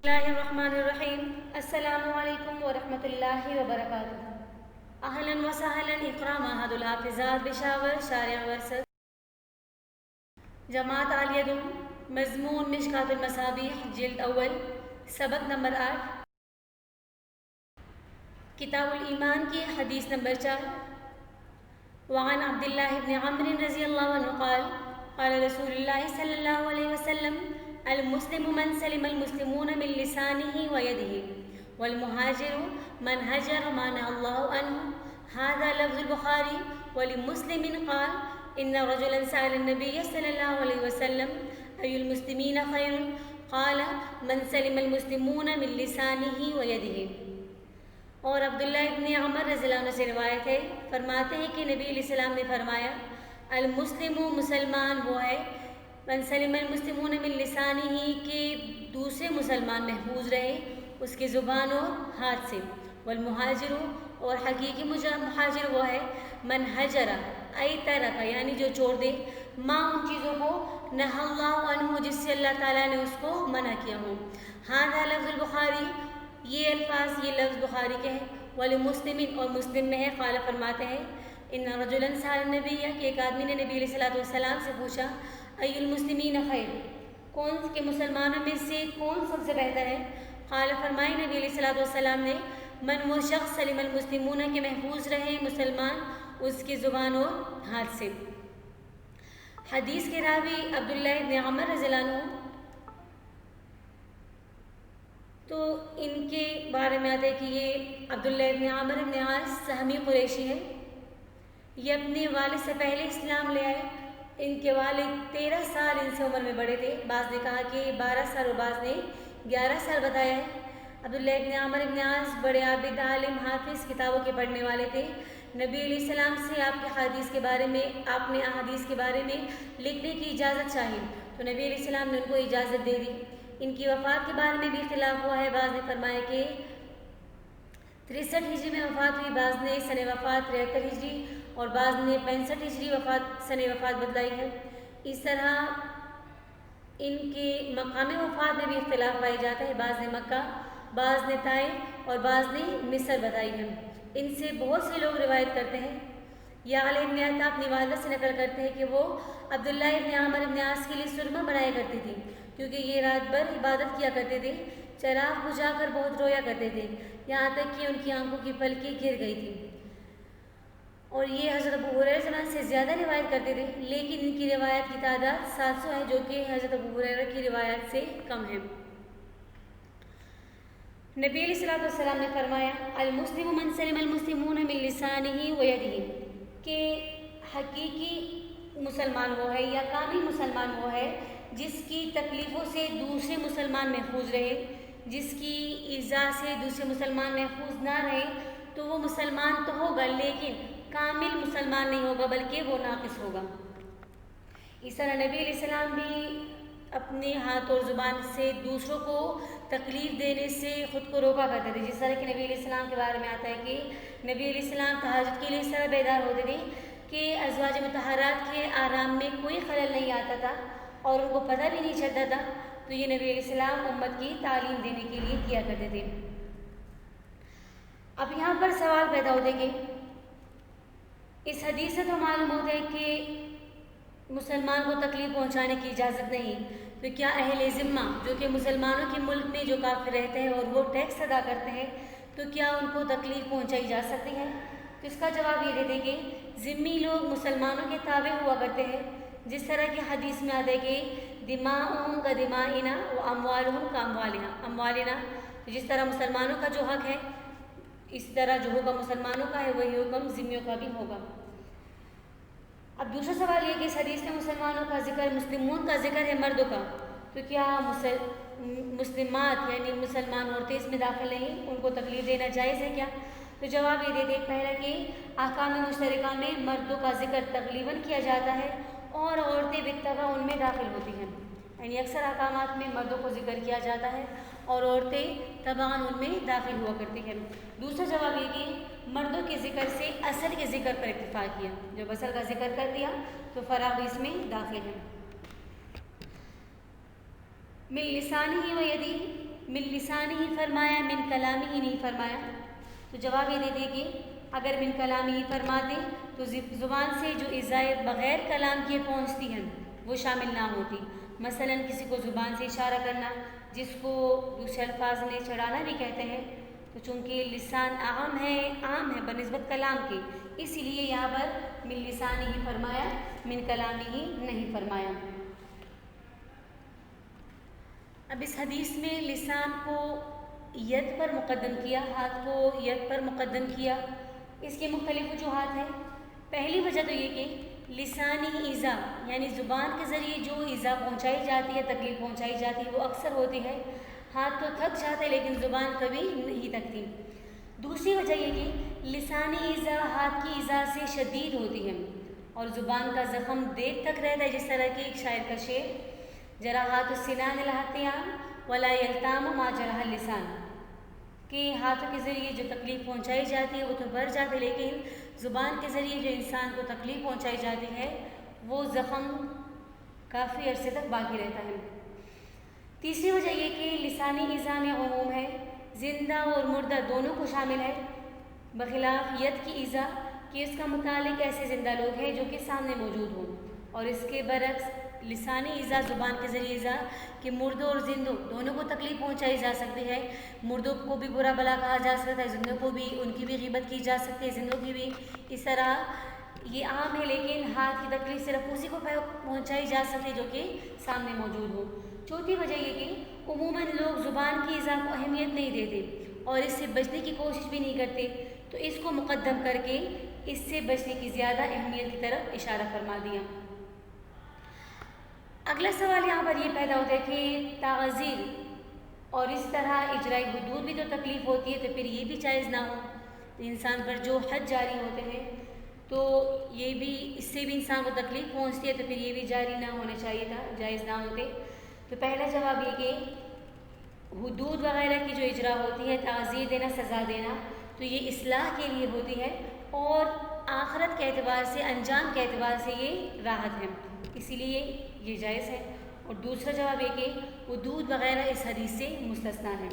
اللہ الرحمن الرحیم السلام علیکم ورحمۃ اللہ وبرکاتہ اہلا وسہلا اقرا معہد الحافظات بشاور شارع ورسد جماعت عالیہ دم مضمون مشکات المصابیح جلد اول سبق نمبر 8 کتاب الایمان کی حدیث نمبر 4 وعن عبداللہ بن عمرو رضی اللہ عنہ قال رسول اللہ صلی اللہ علیہ وسلم المسلم من سلم المسلمون من لسانه ويده والمهاجر من هجر ما نهى الله عنه هذا لفظ البخاري ولمسلم قال إن رجلا سأل النبي صلى الله عليه وسلم أي المسلمين خير قال من سلم المسلمون من لسانه ويده. اور عبداللہ ابن عمر رضی اللہ عنہ سے روایت ہے، فرماتے ہیں کہ نبی علیہ السلام نے فرمایا المسلم مسلمان وہ ہے من سلم المسلمون من لسانہ کہ دوسرے مسلمان محفوظ رہے اس کی زبان اور ہاتھ سے، والمہاجر اور حقیقی مہاجر وہ ہے من حجر ای ترک یعنی جو چھوڑ دے ماں ان چیزوں کو نہى اللہ عنہ جس سے اللہ تعالیٰ نے اس کو منع کیا ہو. ھذا لفظ البخاری یہ الفاظ یہ لفظ بخاری کے ہیں، ولمسلم اور مسلم میں ہے قال فرماتے ہیں ان رجلا سأل النبی کہ ایک آدمی نے نبی علیہ السلام سے پوچھا ای المسلمین خیر کون کے مسلمانوں میں سے کون سب سے بہتر ہے؟ قال فرمائے نبی علیہ السلام نے من وہ شخص سلم المسلمون کے محفوظ رہے مسلمان اس کی زبان اور ہاتھ سے. حدیث کے راوی عبداللہ ابن عمر رضی اللہ عنہ تو ان کے بارے میں آتا ہے کہ یہ عبداللہ ابن عامر ابن عاص سہمی قریشی ہے. یہ اپنے والد سے پہلے اسلام لے آئے. ان کے والد 13 سال ان سے عمر میں بڑے تھے، بعض نے کہا کہ 12 سال اور بعض نے 11 سال بتایا ہے. عبداللہ ابن عامر ابن عاص بڑے عابد عالم حافظ کتابوں کے پڑھنے والے تھے. نبی علیہ السلام سے آپ نے احادیث کے بارے میں لکھنے کی اجازت چاہی تو نبی علیہ السلام نے ان کو اجازت دے دی. ان کی وفات کے بارے میں بھی اختلاف ہوا ہے، بعض نے فرمایا کہ 63 ہجری میں وفات ہوئی، بعض نے سن وفات 73 ہجری اور بعض نے 65 ہجری سن وفات بتلائی ہے. اس طرح ان کے مقام وفات میں بھی اختلاف پایا جاتا ہے، بعض نے مکہ بعض نے طائف اور بعض نے مصر بتائی ہے. ان سے بہت سے لوگ روایت کرتے ہیں. یا علیہ ابن عطا اپنی والدہ سے نقل کرتے ہیں کہ وہ عبداللہ ابن عامر ابن عاص کے لیے سرما بنایا کرتی تھی کیونکہ یہ رات بھر عبادت کیا کرتے تھے، چراغ بجھا کر بہت رویا کرتے تھے یہاں تک کہ ان کی آنکھوں کی پلکیں گر گئی تھی. اور یہ حضرت ابو ہریرہ سے زیادہ روایت کرتے تھے، لیکن ان کی روایت کی تعداد 700 ہے جو کہ حضرت ابو ہریرہ کی روایت سے کم ہے. نبی علیہ السلام نے فرمایا المسلم من سلم المسلمون من لسانه ويده کہ حقیقی مسلمان وہ ہے یا کامل مسلمان وہ ہے جس کی تکلیفوں سے دوسرے مسلمان محفوظ رہے، جس کی ایذا سے دوسرے مسلمان محفوظ نہ رہے تو وہ مسلمان تو ہوگا لیکن کامل مسلمان نہیں ہوگا بلکہ وہ ناقص ہوگا. اس طرح نبی علیہ السلام بھی اپنے ہاتھ اور زبان سے دوسروں کو تکلیف دینے سے خود کو روکا کرتے تھے. جس طرح کہ نبی علیہ السلام کے بارے میں آتا ہے کہ نبی علیہ السلام تہجد کے لیے اس طرح بیدار ہوتے تھے کہ ازواج مطہرات کے آرام میں کوئی خلل نہیں آتا تھا اور ان کو پتہ بھی نہیں چلتا تھا، تو یہ نبی علیہ السلام امت کی تعلیم دینے کے لیے کیا کرتے تھے. اب یہاں پر سوال پیدا ہوتے کہ اس حدیث سے تو معلوم ہوتا ہے کہ مسلمان کو تکلیف پہنچانے کی اجازت نہیں، تو کیا اہل ذمہ جو کہ مسلمانوں کے ملک میں جو کافر رہتے ہیں اور وہ ٹیکس ادا کرتے ہیں تو کیا ان کو تکلیف پہنچائی جا سکتی ہے؟ تو اس کا جواب یہ دیتے کہ ذمی لوگ مسلمانوں کے تابع ہوا کرتے ہیں، جس طرح کہ حدیث میں آتا ہے کہ دماؤہم کا دمائنا و اموالہم کا اموالنا، جس طرح مسلمانوں کا جو حق ہے اس طرح جو حکم مسلمانوں کا ہے وہی حکم ذمیوں کا بھی ہوگا. اب دوسرا سوال یہ کہ اس حدیث میں مسلمانوں کا ذکر مسلمون کا ذکر ہے مردوں کا، تو کیا مسلمات یعنی مسلمان عورتیں اس میں داخل نہیں، ان کو تکلیف دینا جائز ہے کیا؟ تو جواب یہ دیتے پہلا کہ احکام مشترکہ میں مردوں کا ذکر تغلیباً کیا جاتا ہے اور عورتیں بالطبع ان میں داخل ہوتی ہیں، یعنی اکثر احکامات میں مردوں کو ذکر کیا جاتا ہے اور عورتیں طبعاً ان میں داخل ہوا کرتی ہیں. دوسرا جواب یہ کہ مردوں کے ذکر سے اصل کے ذکر پر اکتفا کیا، جب اصل کا ذکر کر دیا تو فرع بھی اس میں داخل ہے. من لسانہ و یدہ من لسانی ہی فرمایا، من کلامی ہی نہیں فرمایا؟ تو جواب یہ دیتے کہ اگر من کلامی ہی فرماتے تو زبان سے جو ایذائے بغیر کلام کیے پہنچتی ہیں وہ شامل نہ ہوتی۔ مثلا کسی کو زبان سے اشارہ کرنا، جس کو دوسرے الفاظ میں چڑھانا بھی کہتے ہیں، تو چونکہ لسان عام ہے بنسبت کلام کے، اسی لیے یہاں پر من لسانی ہی فرمایا، من کلامی ہی نہیں فرمایا۔ اب اس حدیث میں لسان کو ید پر مقدم کیا، ہاتھ کو ید پر مقدم کیا، اس کے مختلف وجوہات ہیں۔ پہلی وجہ تو یہ کہ لسانی ایذا یعنی زبان کے ذریعے جو ایذا پہنچائی جاتی ہے، تکلیف پہنچائی جاتی ہے، وہ اکثر ہوتی ہے۔ ہاتھ تو تھک جاتے لیکن زبان کبھی نہیں تھکتی۔ دوسری وجہ یہ کہ لسانی ایذا ہاتھ کی ایذا سے شدید ہوتی ہے اور زبان کا زخم دیر تک رہتا ہے، جس طرح کہ ایک شاعر کا شعر، جراحات السنان الحتیام ولا یلتام ما جرح اللسان، کہ ہاتھوں کے ذریعے جو تکلیف پہنچائی جاتی ہے وہ تو بڑھ جاتی ہے، لیکن زبان کے ذریعے جو انسان کو تکلیف پہنچائی جاتی ہے وہ زخم کافی عرصے تک باقی رہتا ہے۔ تیسری وجہ یہ کہ لسانی ایذا میں عموم ہے، زندہ اور مردہ دونوں کو شامل ہے، بخلاف ید کی ایذا کہ اس کا متعلق ایسے زندہ لوگ ہیں جو کہ سامنے موجود ہوں، اور اس کے برعکس لسانی ایذا زبان کے ذریعے ایذا کہ مردوں اور زندوں دونوں کو تکلیف پہنچائی جا سکتی ہے، مردوں کو بھی برا بلا کہا جا سکتا ہے، زندوں کو بھی ان کی بھی غیبت کی جا سکتی ہے، زندوں کی بھی، اس طرح یہ عام ہے، لیکن ہاتھ کی تکلیف صرف اسی کو پہنچائی جا سکتی ہے جو کہ سامنے موجود ہو۔ چوتھی وجہ یہ کہ عموماً لوگ زبان کی ایذا کو اہمیت نہیں دیتے اور اس سے بچنے کی کوشش بھی نہیں کرتے، تو اس کو مقدم کر کے اس سے بچنے کی زیادہ اہمیت کی طرف اشارہ فرما دیا۔ اگلا سوال یہاں پر یہ پیدا ہوتا ہے کہ تعزیر اور اس طرح اجرائی حدود بھی تو تکلیف ہوتی ہے، تو پھر یہ بھی جائز نہ ہو؟ انسان پر جو حد جاری ہوتے ہیں تو یہ بھی، اس سے بھی انسان کو تکلیف پہنچتی ہے، تو پھر یہ بھی جاری نہ ہونا چاہیے تھا، جائز نہ ہوتے؟ تو پہلا جواب یہ کہ حدود وغیرہ کی جو اجرا ہوتی ہے، تعزیر دینا، سزا دینا، تو یہ اصلاح کے لیے ہوتی ہے اور آخرت کے اعتبار سے، انجام کے اعتبار سے یہ راحت ہے، اسی لیے یہ جائز ہے۔ اور دوسرا جواب یہ کہ حدود وغیرہ اس حدیث سے مستثنیٰ ہیں۔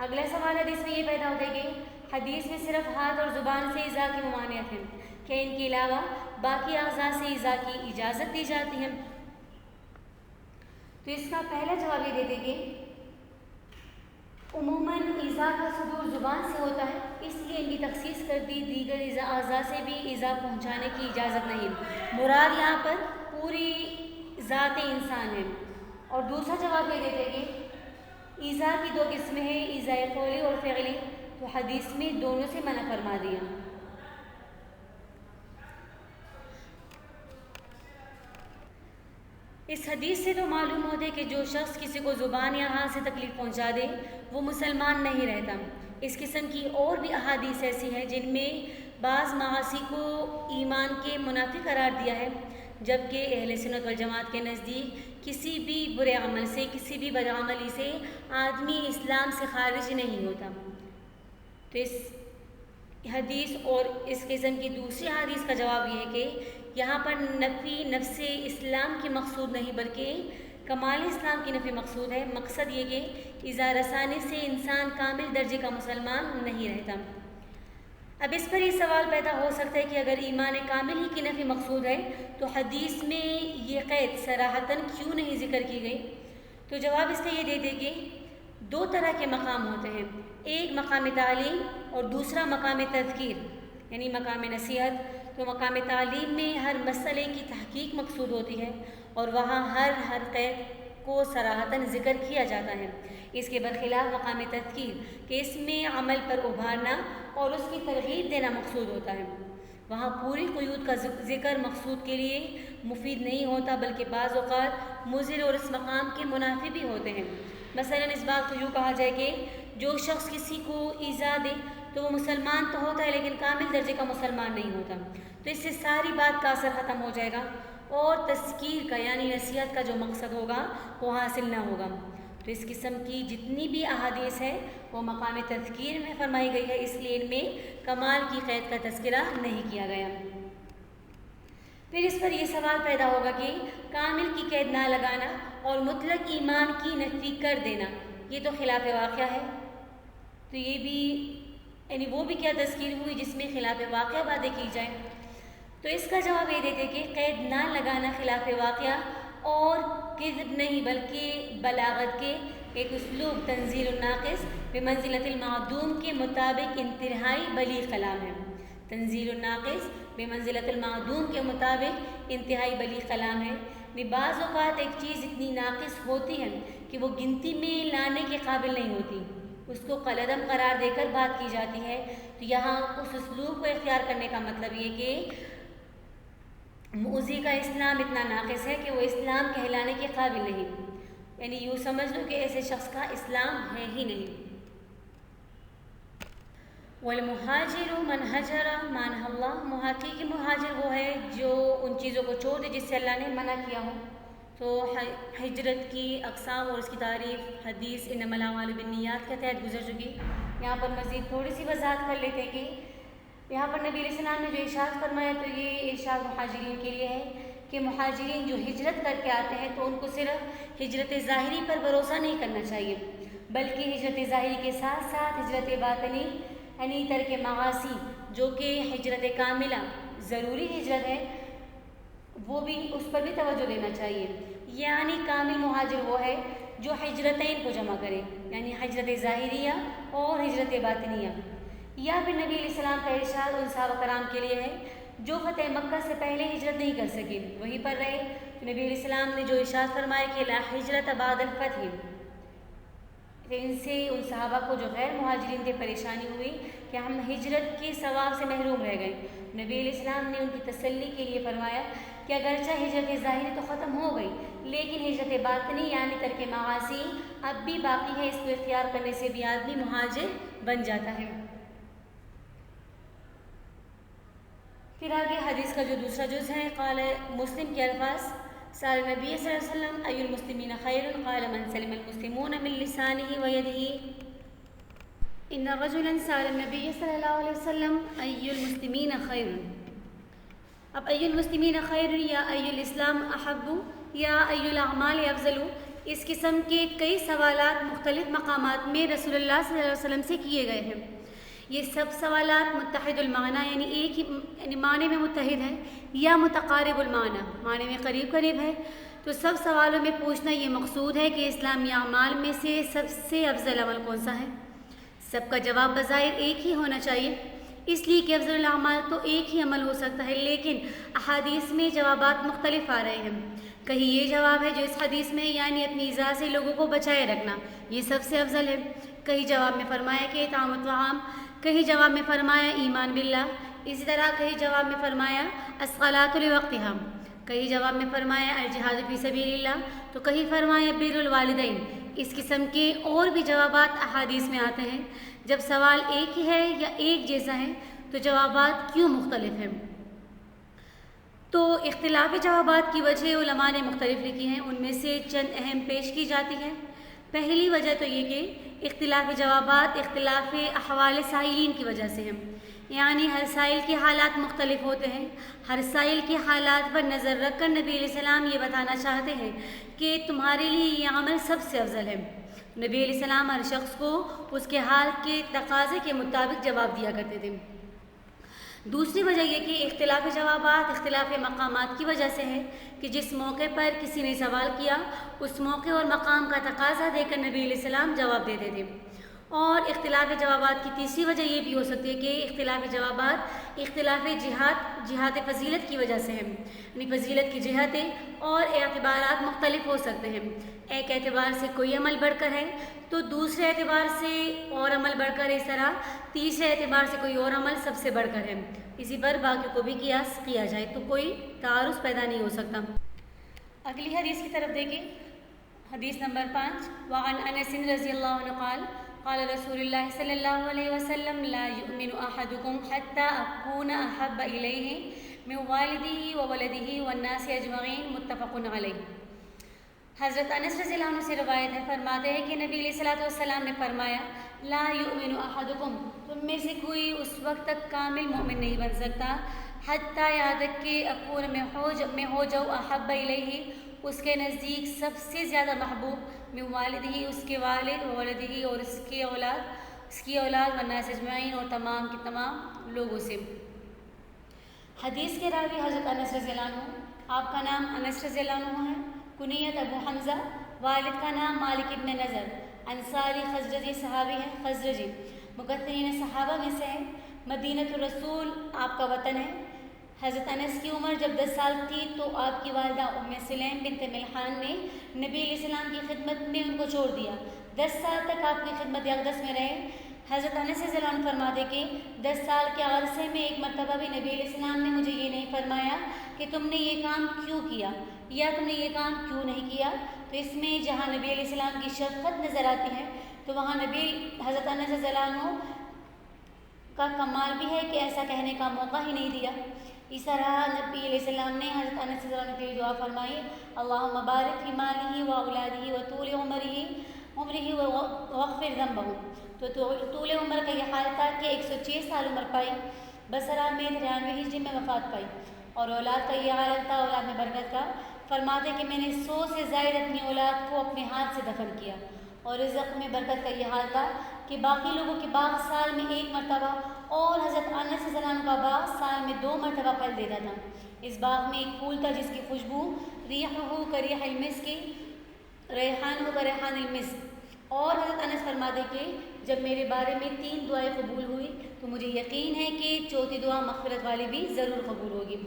اگلا سوال حدیث میں یہ پیدا ہوتا ہے کہ حدیث میں صرف ہاتھ اور زبان سے ایذا کی ممانعت ہے، کیا ان کے علاوہ باقی اعضاء سے ایذا کی اجازت دی جاتی ہے؟ تو اس کا پہلا جواب یہ دیتے کہ عموماً ایذا کا صدور زبان سے ہوتا ہے، اس لیے ان کی تخصیص کر دی، دیگر اعضاء سے بھی ایذا پہنچانے کی اجازت نہیں، مراد یہاں پر پوری ذات انسان ہے۔ اور دوسرا جواب یہ دیتے کہ ایذا کی دو قسمیں ہیں، ایذا قولی اور فعلی، تو حدیث میں دونوں سے منع فرما دیا۔ اس حدیث سے تو معلوم ہوتا ہے کہ جو شخص کسی کو زبان یا ہاتھ سے تکلیف پہنچا دے وہ مسلمان نہیں رہتا۔ اس قسم کی اور بھی احادیث ایسی ہیں جن میں بعض معاصی کو ایمان کے منافی قرار دیا ہے، جبکہ اہل سنت والجماعت کے نزدیک کسی بھی برے عمل سے، کسی بھی بدعملی سے آدمی اسلام سے خارج نہیں ہوتا۔ تو اس حدیث اور اس قسم کی دوسری حدیث کا جواب یہ ہے کہ یہاں پر نفی نفس اسلام کی مقصود نہیں بلکہ کمال اسلام کی نفی مقصود ہے۔ مقصد یہ کہ ایذا رسانی سے انسان کامل درجے کا مسلمان نہیں رہتا۔ اب اس پر یہ سوال پیدا ہو سکتا ہے کہ اگر ایمان کامل ہی کی نفی مقصود ہے تو حدیث میں یہ قید صراحتاً کیوں نہیں ذکر کی گئی؟ تو جواب اس کا یہ دے دے کہ دو طرح کے مقام ہوتے ہیں، ایک مقام تعلیم اور دوسرا مقام تذکیر یعنی مقام نصیحت۔ تو مقام تعلیم میں ہر مسئلے کی تحقیق مقصود ہوتی ہے اور وہاں ہر قید کو صراحتاً ذکر کیا جاتا ہے۔ اس کے برخلاف مقام تذکیر کہ اس میں عمل پر ابھارنا اور اس کی ترغیب دینا مقصود ہوتا ہے، وہاں پوری قیود کا ذکر مقصود کے لیے مفید نہیں ہوتا بلکہ بعض اوقات مضر اور اس مقام کے منافی بھی ہوتے ہیں۔ مثلا اس بات کو یوں کہا جائے کہ جو شخص کسی کو ایذا دے تو وہ مسلمان تو ہوتا ہے لیکن کامل درجے کا مسلمان نہیں ہوتا، تو اس سے ساری بات کا اثر ختم ہو جائے گا اور تذکیر کا یعنی نصیحت کا جو مقصد ہوگا وہ حاصل نہ ہوگا۔ تو اس قسم کی جتنی بھی احادیث ہے وہ مقام تذکیر میں فرمائی گئی ہے، اس لیے ان میں کمال کی قید کا تذکرہ نہیں کیا گیا۔ پھر اس پر یہ سوال پیدا ہوگا کہ کامل کی قید نہ لگانا اور مطلق ایمان کی نفی کر دینا یہ تو خلاف واقعہ ہے، تو یہ بھی یعنی وہ بھی کیا تذکیر ہوئی جس میں خلاف واقعہ باتیں کی جائیں. تو اس کا جواب یہ دیتے کہ قید نہ لگانا خلاف واقعہ اور کذب نہیں بلکہ بلاغت کے ایک اسلوب تنزیل الناقص بمنزلۃ المعدوم کے مطابق انتہائی بلیغ کلام ہے. تنزیل الناقص بمنزلۃ المعدوم کے مطابق انتہائی بلیغ کلام ہے. بعض اوقات ایک چیز اتنی ناقص ہوتی ہے کہ وہ گنتی میں لانے کے قابل نہیں ہوتی، اس کو قلعدم قرار دے کر بات کی جاتی ہے. تو یہاں اس اسلوب کو اختیار کرنے کا مطلب یہ کہ موذی کا اسلام اتنا ناقص ہے کہ وہ اسلام کہلانے کے قابل نہیں، یعنی یوں سمجھ لو کہ ایسے شخص کا اسلام ہے ہی نہیں. والمہاجر من ہجر ما نہی اللہ، حقیقی مہاجر وہ ہے جو ان چیزوں کو چھوڑ دے جس سے اللہ نے منع کیا ہو. تو ہجرت کی اقسام اور اس کی تعریف حدیث انما الاعمال بالنیات کے تحت گزر چکی. یہاں پر مزید تھوڑی سی وضاحت کر لیتے ہیں کہ یہاں پر نبی علیہ السلام نے جو ارشاد فرمایا تو یہ ارشاد مہاجرین کے لیے ہے کہ مہاجرین جو ہجرت کر کے آتے ہیں تو ان کو صرف ہجرت ظاہری پر بھروسہ نہیں کرنا چاہیے، بلکہ ہجرت ظاہری کے ساتھ ساتھ ہجرت باطنی یعنی ترک معاصی جو کہ ہجرت کاملہ ضروری ہجرت ہے وہ بھی اس پر بھی توجہ دینا چاہیے. یعنی کامل مہاجر وہ ہے جو ہجرتین کو جمع کرے، یعنی ہجرت ظاہریہ اور ہجرت باطنیہ. یا پھر نبی علیہ السلام کا ارشاد ان صحابہ کرام کے لیے ہے جو فتح مکہ سے پہلے ہجرت نہیں کر سکے، وہیں پر رہے. تو نبی علیہ السلام نے جو ارشاد فرمایا کہ لا ہجرت بعد الفتح، ان سے ان صحابہ کو جو غیر مہاجرین تھے پریشانی ہوئی کہ ہم ہجرت کے ثواب سے محروم رہ گئے. نبی علیہ السلام نے ان کی تسلی کے لیے فرمایا کہ اگرچہ ہجرت ظاہری تو ختم ہو گئی لیکن ہجرت باطنی یعنی ترک معاصی اب بھی باقی ہے، اس کو اختیار کرنے سے بھی آدمی مہاجر بن جاتا ہے. پھر آگے حدیث کا جو دوسرا جز ہے، قال مسلم کے الفاظ سال نبی صلی اللہ علیہ وسلم ای المسلمین خیر قال من سلم المسلمون من لسانه ویده. ان رجلا سال النبی صلی اللہ علیہ وسلم ای المسلمین خیر. اب ای المسلمین خیر یا ای الاسلام احب یا ای الاعمال افضل، اس قسم کے کئی سوالات مختلف مقامات میں رسول اللہ صلی اللہ علیہ وسلم سے کیے گئے ہیں. یہ سب سوالات متحد المعنی یعنی ایک ہی یعنی معنی میں متحد ہے یا متقارب المعنی معنی میں قریب قریب ہے. تو سب سوالوں میں پوچھنا یہ مقصود ہے کہ اسلامی اعمال میں سے سب سے افضل عمل کون سا ہے. سب کا جواب بظاہر ایک ہی ہونا چاہیے، اس لیے کہ افضل الاعمال تو ایک ہی عمل ہو سکتا ہے، لیکن احادیث میں جوابات مختلف آ رہے ہیں. کہیں یہ جواب ہے جو اس حدیث میں یعنی اپنی ایذا سے لوگوں کو بچائے رکھنا یہ سب سے افضل ہے. کہیں جواب میں فرمایا کہ اطعام الطعام، کہیں جواب میں فرمایا ایمان باللہ، اسی طرح کہیں جواب میں فرمایا الصلاۃ لوقتہا، کہیں جواب میں فرمایا الجہاد فی سبیل اللہ، تو کہیں فرمایا بر الوالدین. اس قسم کے اور بھی جوابات احادیث میں آتے ہیں. جب سوال ایک ہی ہے یا ایک جیسا ہے تو جوابات کیوں مختلف ہیں؟ تو اختلاف جوابات کی وجہ علماء نے مختلف لکھی ہیں، ان میں سے چند اہم پیش کی جاتی ہیں. پہلی وجہ تو یہ کہ اختلاف جوابات اختلاف احوال سائلین کی وجہ سے ہیں، یعنی ہر سائل کے حالات مختلف ہوتے ہیں. ہر سائل کے حالات پر نظر رکھ کر نبی علیہ السلام یہ بتانا چاہتے ہیں کہ تمہارے لیے یہ عمل سب سے افضل ہے. نبی علیہ السلام ہر شخص کو اس کے حال کے تقاضے کے مطابق جواب دیا کرتے تھے. دوسری وجہ یہ کہ اختلاف جوابات اختلاف مقامات کی وجہ سے ہے کہ جس موقع پر کسی نے سوال کیا اس موقع اور مقام کا تقاضا دے کر نبی علیہ السلام جواب دیتے تھے. اور اختلاف جوابات کی تیسری وجہ یہ بھی ہو سکتی ہے کہ اختلاف جوابات اختلاف جہات فضیلت کی وجہ سے ہیں، یعنی فضیلت کی جہتیں اور اعتبارات مختلف ہو سکتے ہیں. ایک اعتبار سے کوئی عمل بڑھ کر ہے تو دوسرے اعتبار سے اور عمل بڑھ کر، اس طرح تیسرے اعتبار سے کوئی اور عمل سب سے بڑھ کر ہے. اسی پر باقی کو بھی قیاس کیا جائے تو کوئی تعارض پیدا نہیں ہو سکتا. اگلی حدیث کی طرف دیکھیں، حدیث نمبر 5. وعن انس رضی اللہ عنہ قال قال رسول اللہ صلی اللہ علیہ وسلم لا یؤمن احدکم حتی اکون احب الیہ من والدہ وولدہ والناس اجمعین، متفق علیہ. حضرت انس رضی اللہ عنہ سے روایت ہے، فرماتے ہیں کہ نبی علیہ السلام نے فرمایا لا یؤمن احدکم، تم میں سے کوئی اس وقت تک کامل مومن نہیں بن سکتا حتیٰ یہاں تک کہ اکون میں ہو جاؤ احب الیہ، اس کے نزدیک سب سے زیادہ محبوب من والدہ، اس کے والد، ولدہ اور اس کی اولاد والناس اجمعین اور تمام کے تمام لوگوں سے۔ حدیث کے راوی حضرت انس رضی اللہ عنہ، آپ کا نام انس رضی اللہ عنہ ہے، کنیت ابو حمزہ، والد کا نام مالک ابن نضر، انصاری خزرجی صحابی ہے، خزرجی مکثرین صحابہ میں سے ہے، مدینۃ الرسول آپ کا وطن ہے۔ حضرت انس کی عمر جب 10 سال تھی تو آپ کی والدہ ام سلیم بنت ملحان نے نبی علیہ السلام کی خدمت میں ان کو چھوڑ دیا۔ 10 سال تک آپ کی خدمت اقدس میں رہے۔ حضرت انس رضی اللہ عنہ فرماتے کہ 10 سال کے عرصے میں ایک مرتبہ بھی نبی علیہ السلام نے مجھے یہ نہیں فرمایا کہ تم نے یہ کام کیوں کیا یا تم نے یہ کام کیوں نہیں کیا۔ تو اس میں جہاں نبی علیہ السلام کی شفقت نظر آتی ہے تو وہاں حضرت انس رضی اللہ عنہ کا کمال بھی ہے کہ ایسا کہنے کا موقع ہی نہیں دیا۔ اس طرح نبی علیہ السلام نے حضرت انس رضی اللہ عنہ کے لیے دعا فرمائی، اللہم بارک فی مالہ و اولادہ و طول عمرہ واغفر ذنبہ۔ تو طول عمر کا یہ حال تھا کہ 106 سال عمر پائی، بصرہ میں 93 ہجری میں وفات پائی، اور اولاد کا یہ حال تھا، اولاد میں برکت کا۔ فرماتے کہ میں نے 100 سے زائد اپنی اولاد کو اپنے ہاتھ سے دفن کیا، اور رزق میں برکت کا یہ حال تھا کہ باقی لوگوں کے باغ سال میں 1 مرتبہ اور حضرت انس رضی اللہ عنہ کا باغ سال میں 2 مرتبہ پھل دیتا تھا۔ اس باغ میں ایک پھول تھا جس کی خوشبو ریحہ کریح المسک، ریحانہ کریحان المسک۔ اور حضرت انس فرماتے کہ جب میرے بارے میں 3 دعائیں قبول ہوئی تو مجھے یقین ہے کہ 4تھی دعا مغفرت والی بھی ضرور قبول ہوگی۔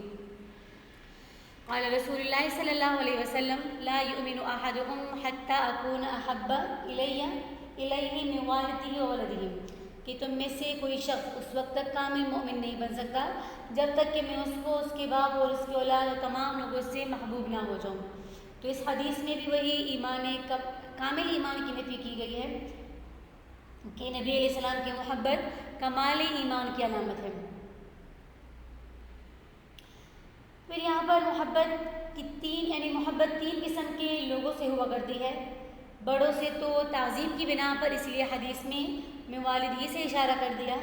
قال رسول اللہ صلی اللہ علیہ وسلم لا یؤمن احدکم حتی اکون احب الیہ من والدہ وولدہ، کہ تم میں سے کوئی شخص اس وقت تک کامل مومن نہیں بن سکتا جب تک کہ میں اس کو، اس کے باپ اور اس کی اولاد اور تمام لوگوں سے محبوب نہ ہو جاؤں۔ تو اس حدیث میں بھی وہی کامل ایمان کی نفی کی گئی ہے کہ نبی علیہ السلام کی محبت کمال ایمان کی علامت ہے۔ پھر یہاں پر محبت تین قسم کے لوگوں سے ہوا کرتی ہے۔ بڑوں سے تو تعظیم کی بنا پر، اس لیے حدیث میں والدی سے اشارہ کر دیا،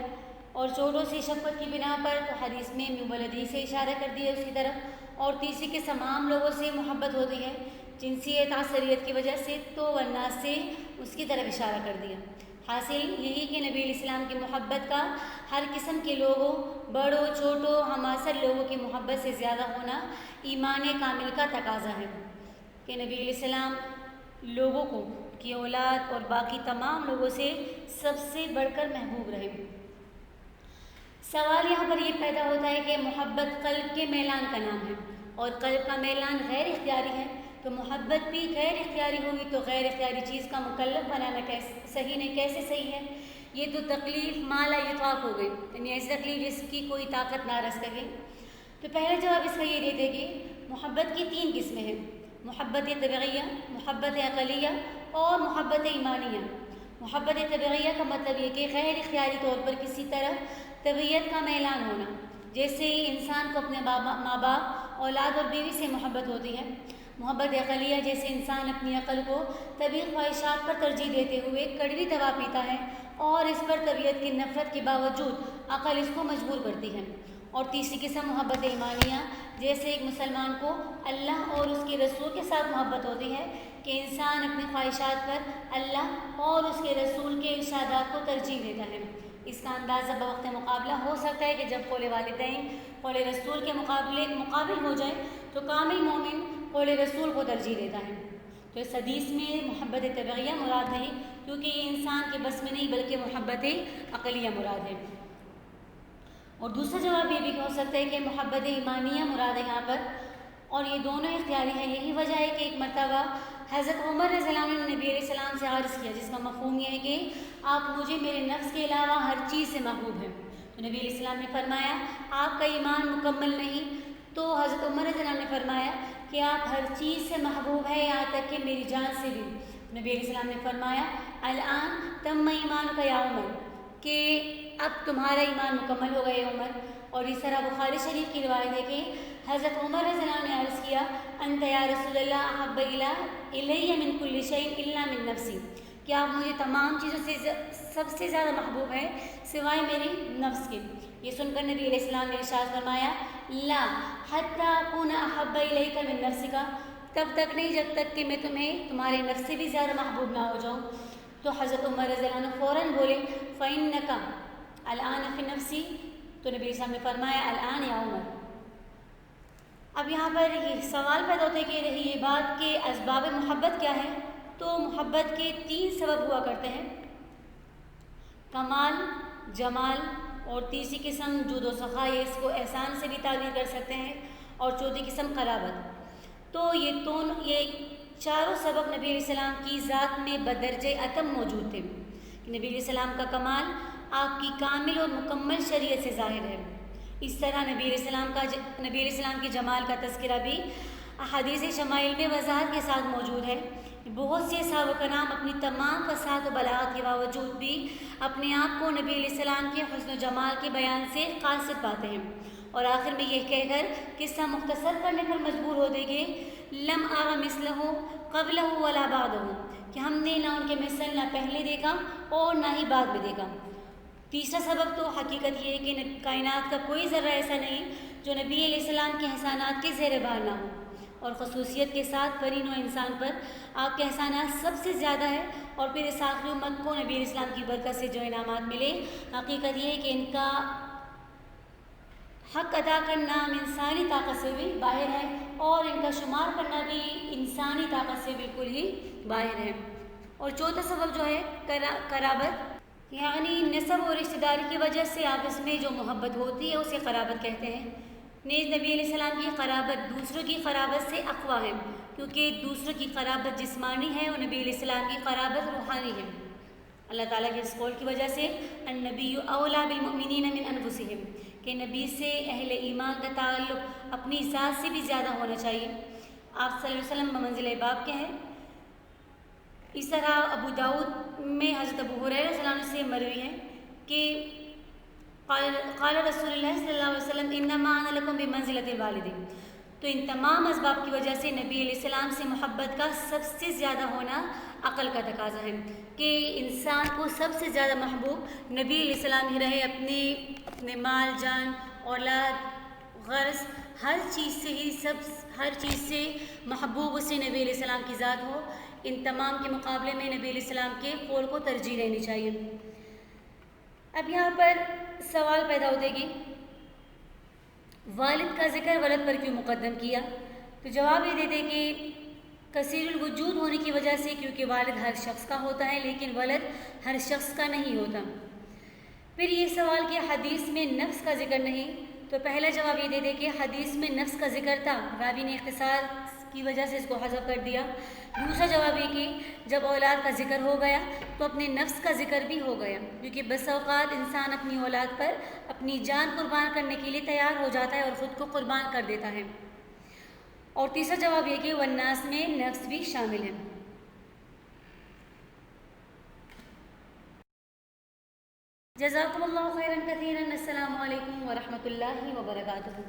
اور چھوٹوں سے شفقت کی بنا پر تو حدیث میں ولدی سے اشارہ کر دیا اس کی طرف، اور تیسری کے تمام لوگوں سے محبت ہوتی ہے جنسیت عصریت کی وجہ سے تو والناس سے اس کی طرف اشارہ کر دیا۔ حاصل یہی کہ نبی علیہ السلام کی محبت کا ہر قسم کے لوگوں، بڑوں چھوٹوں ہماسر لوگوں کی محبت سے زیادہ ہونا ایمان کامل کا تقاضا ہے کہ نبی علیہ السلام لوگوں کو، کی اولاد اور باقی تمام لوگوں سے سب سے بڑھ کر محبوب رہے۔ سوال یہاں پر یہ پیدا ہوتا ہے کہ محبت قلب کے میلان کا نام ہے، اور قلب کا میلان غیر اختیاری ہے، تو محبت بھی غیر اختیاری ہوگی تو غیر اختیاری چیز کا مکلف بنانا کیسے صحیح ہے؟ یہ تو تکلیف ما لا یطاق ہو گئی، یعنی ایسی تکلیف جس کی کوئی طاقت نہ رس سکے۔ تو پہلا جواب اس کا یہ دیتے کہ محبت کی 3 قسمیں ہیں، محبت طبیعیہ، محبت عقلیہ اور محبت ایمانیہ۔ محبت طبیعیہ کا مطلب یہ کہ غیر اختیاری طور پر کسی طرح طبیعت کا میلان ہونا، جیسے انسان کو اپنے ماں باپ، اولاد اور بیوی سے محبت ہوتی ہے۔ محبت عقلیہ جیسے انسان اپنی عقل کو طبعی خواہشات پر ترجیح دیتے ہوئے کڑوی دوا پیتا ہے، اور اس پر طبیعت کی نفرت کے باوجود عقل اس کو مجبور کرتی ہے۔ اور تیسری قسم محبت ایمانیہ، جیسے ایک مسلمان کو اللہ اور اس کے رسول کے ساتھ محبت ہوتی ہے کہ انسان اپنی خواہشات پر اللہ اور اس کے رسول کے ارشادات کو ترجیح دیتا ہے۔ اس کا اندازہ بوقت مقابلہ ہو سکتا ہے کہ جب قول والدین قول رسول کے مقابل ہو جائے تو کامل مومن قول رسول کو ترجیح دیتا ہے۔ تو اس حدیث میں محبت طبیعیہ مراد نہیں، کیونکہ یہ انسان کے بس میں نہیں بلکہ محبت عقلیہ مراد ہے۔ اور دوسرا جواب یہ بھی ہو سکتا ہے کہ محبت ایمانیہ مراد ہے یہاں پر، اور یہ دونوں اختیاری ہیں۔ یہی وجہ ہے کہ ایک مرتبہ حضرت عمر رضی اللہ عنہ نے نبی علیہ السلام سے عرض کیا، جس کا مفہوم یہ ہے کہ آپ مجھے میرے نفس کے علاوہ ہر چیز سے محبوب ہیں۔ تو نبی علیہ السلام نے فرمایا آپ کا ایمان مکمل نہیں۔ تو حضرت عمر رضی اللہ عنہ نے فرمایا کہ آپ ہر چیز سے محبوب ہیں، یہاں تک کہ میری جان سے بھی۔ نبی علیہ السلام نے فرمایا الآن تم ایمان کا یا عمر، کہ اب تمہارا ایمان مکمل ہو گئے عمر۔ اور اس طرح بخاری شریف کی روایت ہے کہ حضرت عمر رضی اللہ عنہ نے عرض کیا انت یا رسول اللہ احب الیہ من کل شیء الا من نفسی، کہ آپ مجھے تمام چیزوں سے سب سے زیادہ محبوب ہیں سوائے میری نفس کے۔ یہ سن کر نبی علیہ السلام نے ارشاد فرمایا لا حتی اکون احب الیک من نفسک، تب تک نہیں جب تک کہ میں تمہیں تمہارے نفس سے بھی زیادہ محبوب نہ ہو جاؤں۔ تو حضرت عمر رضی اللہ عنہ فوراً بولے فَإِنَّكَ الْآنَ فِي نَفْسِي، تو نبی صلی اللہ علیہ وسلم نے فرمایا الآن یا عمر۔ اب یہاں پر یہ سوال پیدا ہوتا ہے کہ رہی یہ بات کہ اسباب محبت کیا ہے، تو محبت کے 3 سبب ہوا کرتے ہیں: کمال، جمال، اور تیسری قسم جود و سخا، یہ اس کو احسان سے بھی تعبیر کر سکتے ہیں، اور چوتھی قسم قرابت۔ تو یہ چاروں سبب نبی علیہ السلام کی ذات میں بدرجہ اتم موجود تھے۔ نبی علیہ السلام کا کمال آپ کی کامل اور مکمل شریعت سے ظاہر ہے۔ اس طرح نبی علیہ السلام کے جمال کا تذکرہ بھی احادیث شمائل میں وضاحت کے ساتھ موجود ہے۔ بہت سے صحابہ کرام اپنی تمام فصاحت و بلاغت کے باوجود بھی اپنے آپ کو نبی علیہ السلام کے حسن و جمال کے بیان سے قاصر پاتے ہیں، اور آخر میں یہ کہہ کر قصہ مختصر کرنے پر مجبور ہو دے گے لم آغ مثلہ قبلہ ولا بعدہ، کہ ہم نے نہ ان کے مثل نہ پہلے دیکھا اور نہ ہی بعد میں دیکھا۔ تیسرا سبب تو حقیقت یہ ہے کہ کائنات کا کوئی ذرہ ایسا نہیں جو نبی علیہ السلام کے احسانات کے زیر بار نہ ہو، اور خصوصیت کے ساتھ فرین و انسان پر آپ کے احسانات سب سے زیادہ ہے، اور پھر اس آخری امت کو نبی علیہ السلام کی برکت سے جو انعامات ملے، حقیقت یہ ہے کہ ان کا حق ادا کرنا انسانی طاقت سے بھی باہر ہے، اور ان کا شمار کرنا بھی انسانی طاقت سے بالکل ہی باہر ہے۔ اور چوتھا سبب جو ہے قرابت، یعنی نسب اور رشتہ داری کی وجہ سے آپس میں جو محبت ہوتی ہے اسے قرابت کہتے ہیں۔ نیز نبی علیہ السلام کی قرابت دوسروں کی قرابت سے اقویٰ ہے، کیونکہ دوسروں کی قرابت جسمانی ہے اور نبی علیہ السلام کی قرابت روحانی ہے۔ اللہ تعالیٰ کے اس قول کی وجہ سے النبی اولیٰ بالمؤمنین من انفسہم، کہ نبی سے اہل ایمان کا تعلق اپنی ذات سے بھی زیادہ ہونا چاہیے۔ آپ صلی اللہ علیہ وسلم بمنزلہ باپ کے ہیں۔ اس طرح ابو داؤد میں حضرت ابو ہریرہ رضی اللہ عنہ سے مروی ہے کہ قال رسول اللہ صلی اللہ علیہ وسلم انما انا لکم بمنزلۃ الوالد۔ تو ان تمام اسباب کی وجہ سے نبی علیہ السلام سے محبت کا سب سے زیادہ ہونا عقل کا تقاضا ہے، کہ انسان کو سب سے زیادہ محبوب نبی علیہ السلام ہی رہے، اپنے مال، جان، اولاد، غرض، ہر چیز سے محبوب اسے نبی علیہ السلام کی ذات ہو۔ ان تمام کے مقابلے میں نبی علیہ السلام کے قول کو ترجیح دینی چاہیے۔ اب یہاں پر سوال پیدا ہوتے کہ والد کا ذکر ولد پر کیوں مقدم کیا؟ تو جواب یہ دیتے کہ کثیر الوجود ہونے کی وجہ سے، کیونکہ والد ہر شخص کا ہوتا ہے لیکن ولد ہر شخص کا نہیں ہوتا۔ پھر یہ سوال کہ حدیث میں نفس کا ذکر نہیں، تو پہلا جواب یہ دیتے کہ حدیث میں نفس کا ذکر تھا، راوی نے اختصار کی وجہ سے اس کو حذف کر دیا۔ دوسرا جواب یہ کہ جب اولاد کا ذکر ہو گیا تو اپنے نفس کا ذکر بھی ہو گیا، کیونکہ بس اوقات انسان اپنی اولاد پر اپنی جان قربان کرنے کے لیے تیار ہو جاتا ہے اور خود کو قربان کر دیتا ہے۔ اور تیسرا جواب یہ کہ والناس میں نفس بھی شامل ہے۔ جزاکم اللہ خیرا کثیرا۔ السلام علیکم ورحمۃ اللہ وبرکاتہ۔